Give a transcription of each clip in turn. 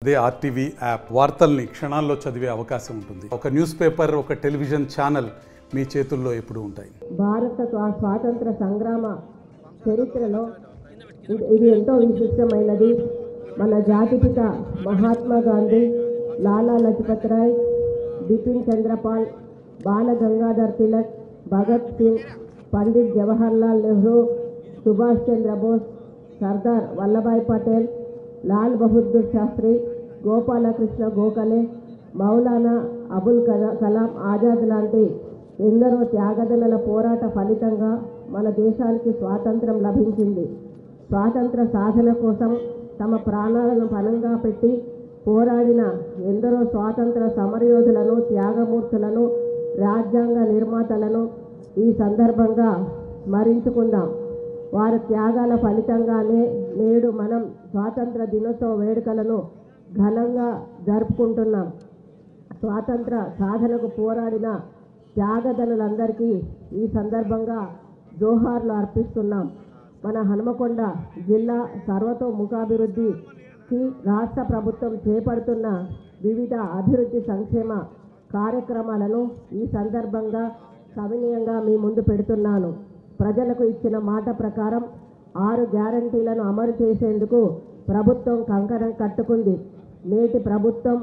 అదే RTV app వార్తల్ని క్షణాల్లో చదివే అవకాశం ఉంటుంది. ఒక న్యూస్ పేపర్, ఒక టెలివిజన్ ఛానల్ మీ చేతుల్లో ఎప్పుడూ ఉంటాయి. భారత స్వాతంత్ర సంగ్రామ చరిత్రలో ఇది ఎంతో విశిష్టమైనది. మన జాతిపిత మహాత్మా గాంధీ, లాలా లజపత్ రాయ్, బిపిన్ చంద్రపాల్, బాల గంగాధర్ తిలక్, భగత్ సింగ్, పండిట్ జవహర్లాల్ నెహ్రూ, సుభాష్ చంద్రబోస్, సర్దార్ వల్లభాయ్ పటేల్, లాల్ బహదూర్ శాస్త్రి, గోపాలకృష్ణ గోఖలే, మౌలానా అబుల్ కలాం ఆజాద్ లాంటి ఎందరో త్యాగదనుల పోరాట ఫలితంగా మన దేశానికి స్వాతంత్రం లభించింది. స్వాతంత్ర సాధన కోసం తమ ప్రాణాలను పణంగా పెట్టి పోరాడిన ఎందరో స్వాతంత్ర సమరయోధులను, త్యాగమూర్తులను, రాజ్యాంగ నిర్మాతలను ఈ సందర్భంగా స్మరించుకుందాం. వారి త్యాగాల ఫలితంగానే నేడు మనం స్వాతంత్ర దినోత్సవ వేడుకలను ఘనంగా జరుపుకుంటున్నాం. స్వాతంత్ర సాధనకు పోరాడిన త్యాగదనులందరికీ ఈ సందర్భంగా జోహార్లు అర్పిస్తున్నాం. మన హనుమకొండ జిల్లా సర్వతోముఖాభివృద్ధికి రాష్ట్ర ప్రభుత్వం చేపడుతున్న వివిధ అభివృద్ధి సంక్షేమ కార్యక్రమాలను ఈ సందర్భంగా సవినయంగా మీ ముందు పెడుతున్నాను. ప్రజలకు ఇచ్చిన మాట ప్రకారం 6 గ్యారంటీలను అమలు చేసేందుకు ప్రభుత్వం కంకణం కట్టుకుంది. నేటి ప్రభుత్వం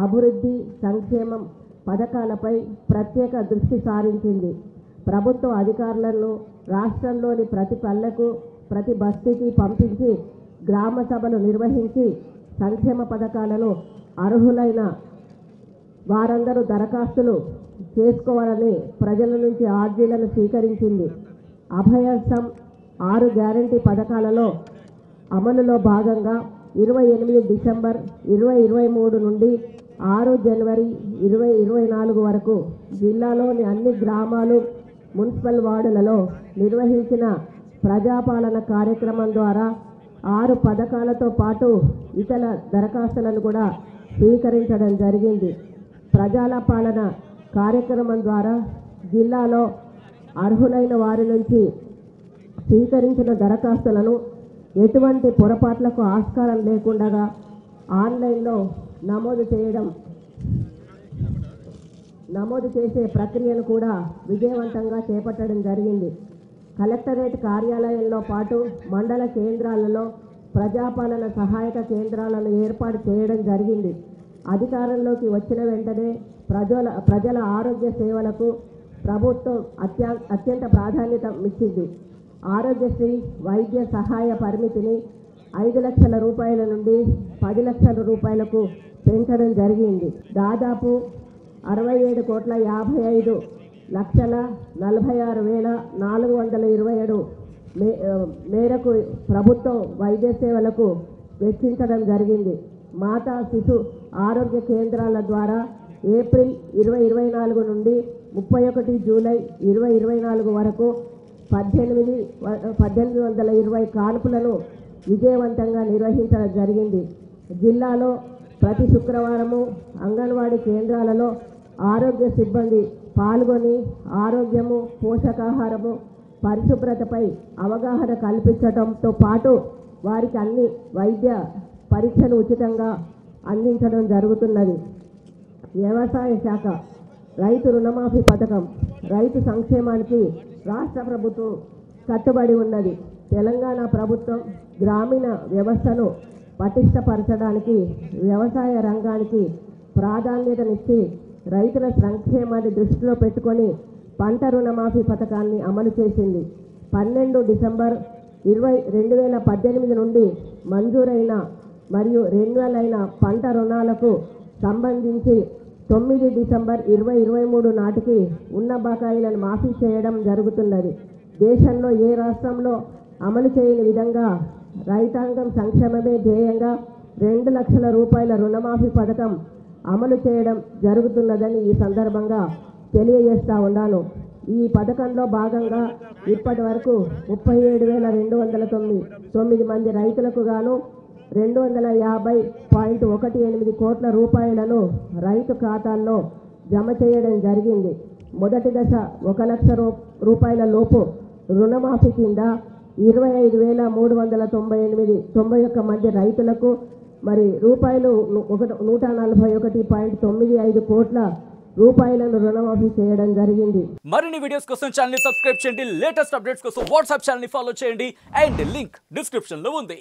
అభివృద్ధి సంక్షేమం పథకాలపై ప్రత్యేక దృష్టి సారించింది. ప్రభుత్వ అధికారులను రాష్ట్రంలోని ప్రతి పల్లెకు, ప్రతి బస్తీకి పంపించి గ్రామ సభలు నిర్వహించి సంక్షేమ పథకాలను అర్హులైన వారందరూ దరఖాస్తులు చేసుకోవాలని ప్రజల నుంచి ఆర్జీలను స్వీకరించింది. అభయస్థం 6 గ్యారంటీ పథకాలలో అమలులో భాగంగా 28 డిసెంబర్ 2023 నుండి 6 జనవరి 2024 వరకు జిల్లాలోని అన్ని గ్రామాలు, మున్సిపల్ వార్డులలో నిర్వహించిన ప్రజాపాలన కార్యక్రమం ద్వారా 6 పథకాలతో పాటు ఇతర దరఖాస్తులను కూడా స్వీకరించడం జరిగింది. ప్రజాపాలన కార్యక్రమం ద్వారా జిల్లాలో అర్హులైన వారి నుంచి స్వీకరించిన దరఖాస్తులను ఎటువంటి పొరపాట్లకు ఆస్కారం లేకుండా ఆన్లైన్లో నమోదు చేసే ప్రక్రియను కూడా విజయవంతంగా చేపట్టడం జరిగింది. కలెక్టరేట్ కార్యాలయంలో పాటు మండల కేంద్రాలలో ప్రజాపాలన సహాయక కేంద్రాలను ఏర్పాటు చేయడం జరిగింది. అధికారంలోకి వచ్చిన వెంటనే ప్రజల ఆరోగ్య సేవలకు ప్రభుత్వం అత్యంత ప్రాధాన్యత ఇచ్చింది. ఆరోగ్యశ్రీ వైద్య సహాయ పరిమితిని 5 లక్షల రూపాయల నుండి 10 లక్షల రూపాయలకు పెంచడం జరిగింది. దాదాపు 67,45,46,427 మేరకు ప్రభుత్వం వైద్య సేవలకు వెచ్చించడం జరిగింది. మాతా శిశు ఆరోగ్య కేంద్రాల ద్వారా ఏప్రిల్ 2024 నుండి 31 జూలై 2024 వరకు 1820 కాన్పులను విజయవంతంగా నిర్వహించడం జరిగింది. జిల్లాలో ప్రతి శుక్రవారము అంగన్వాడీ కేంద్రాలలో ఆరోగ్య సిబ్బంది పాల్గొని ఆరోగ్యము, పోషకాహారము, పరిశుభ్రతపై అవగాహన కల్పించడంతో పాటు వారికి అన్ని వైద్య పరీక్షలు ఉచితంగా అందించడం జరుగుతున్నది. వ్యవసాయ శాఖ రైతు రుణమాఫీ పథకం రైతు సంక్షేమానికి రాష్ట్ర ప్రభుత్వం కట్టుబడి ఉన్నది. తెలంగాణ ప్రభుత్వం గ్రామీణ వ్యవస్థను పటిష్టపరచడానికి వ్యవసాయ రంగానికి ప్రాధాన్యతనిచ్చి రైతుల సంక్షేమాన్ని దృష్టిలో పెట్టుకొని పంట రుణమాఫీ పథకాన్ని అమలు చేసింది. 12 డిసెంబర్ 2018 నుండి మంజూరైన మరియు రెన్యువల్ అయిన పంట రుణాలకు సంబంధించి 9 డిసెంబర్ 2023 నాటికి ఉన్న బకాయిలను మాఫీ చేయడం జరుగుతున్నది. దేశంలో ఏ రాష్ట్రంలో అమలు చేయని విధంగా రైతాంగం సంక్షేమమే ధ్యేయంగా 2 లక్షల రూపాయల రుణమాఫీ పథకం అమలు చేయడం జరుగుతున్నదని ఈ సందర్భంగా తెలియజేస్తా ఉన్నాను. ఈ పథకంలో భాగంగా ఇప్పటి వరకు 37,209 మంది రైతులకు గాను 250.18 కోట్ల రూపాయలను రైతు ఖాతాల్లో జమ చేయడం జరిగింది. మొదటి దశ 1 లక్ష రూపాయల లోపు రుణమాఫీ కింద 25,391 మంది రైతులకు మరి రూపాయలు 141.95 కోట్ల రూపాయలను రుణమాఫీ చేయడం జరిగింది. మరిన్ని వీడియోస్ కోసం ఛానల్ ని సబ్స్క్రైబ్ చేయండి, లేటెస్ట్ అప్డేట్స్ కోసం వాట్సాప్ ఛానల్ ని ఫాలో చేయండి అండ్ లింక్ డిస్క్రిప్షన్ లో ఉంది.